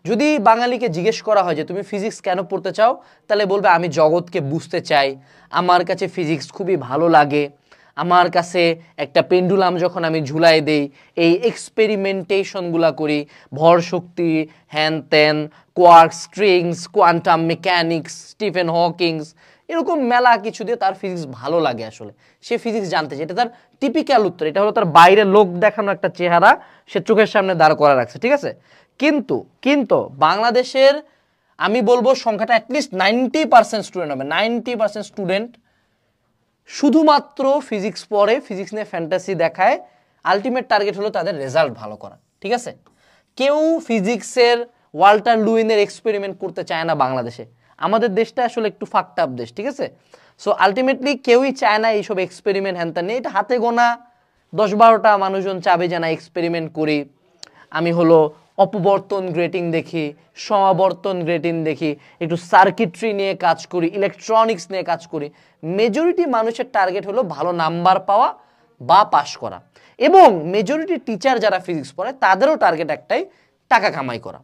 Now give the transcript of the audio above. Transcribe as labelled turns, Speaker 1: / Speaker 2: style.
Speaker 1: যদি বাঙালিকে জিজ্ঞেস করা হয় যে তুমি ফিজিক্স কেন পড়তে চাও, তাহলে বলবে আমি জগৎকে বুঝতে চাই, আমার কাছে ফিজিক্স খুবই ভালো লাগে, আমার কাছে একটা পেন্ডুলাম যখন আমি ঝুলাই দেই, এই এক্সপেরিমেন্টেশনগুলা করি, ভর শক্তি, হ্যান ত্যান, quark, strings, quantum mechanics, Stephen Hawkings, এরকম মেলা কিছু দিয়ে তার ফিজিক্স ভালো লাগে। আসলে সে ফিজিক্স জানতে চায়, এটা তার টিপিক্যাল উত্তর। এটা হলো তার বাইরে লোক দেখানো একটা চেহারা সে চোখের সামনে দাঁড় করা রাখছে, ঠিক আছে। কিন্তু কিন্তু বাংলাদেশের আমি বলবো সংখ্যাটা অ্যাটলিস্ট 90% স্টুডেন্ট হবে, 90% স্টুডেন্ট শুধুমাত্র ফিজিক্স পড়ে, ফিজিক্স নিয়ে ফ্যান্টাসি দেখায়, আলটিমেট টার্গেট হলো তাদের রেজাল্ট ভালো করা, ঠিক আছে। কেউ ফিজিক্সের ওয়াল্টার লুইনের এক্সপেরিমেন্ট করতে চায় না বাংলাদেশে। আমাদের দেশটা আসলে একটু ফাকড আপ দেশ, ঠিক আছে। সো আলটিমেটলি কেউই চায় না এইসব এক্সপেরিমেন্ট হ্যানত্যান নিয়ে। এটা হাতে গোনা 10-12টা মানুষজন চাবে যে না এক্সপেরিমেন্ট করি, আমি হলো অপবর্তন গ্রেটিং দেখি, সমাবর্তন গ্রেটিং দেখি, একটু সার্কিট্রি নিয়ে কাজ করি, ইলেকট্রনিক্স নিয়ে কাজ করি। মেজরিটি মানুষের টার্গেট হলো ভালো নাম্বার পাওয়া বা পাশ করা, এবং মেজরিটি টিচার যারা ফিজিক্স পড়ায় তাদেরও টার্গেট একটাই, টাকা কামাই করা।